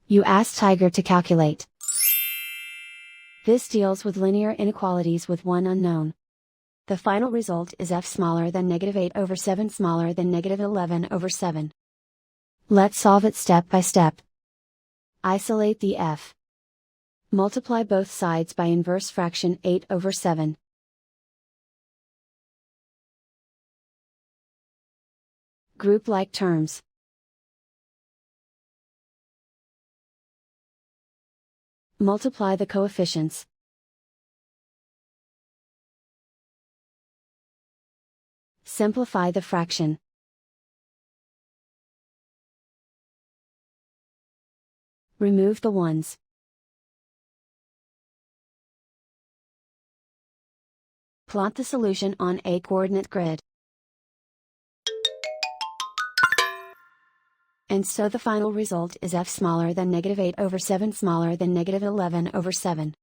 You ask Tiger to calculate. This deals with linear inequalities with one unknown. The final result is f smaller than -8/7 smaller than -11/7. Let's solve it step by step. Isolate the f. Multiply both sides by inverse fraction 8/7. Group like terms. Multiply the coefficients. Simplify the fraction. Remove the ones. Plot the solution on a coordinate grid. And so the final result is f smaller than -8/7 smaller than -11/7.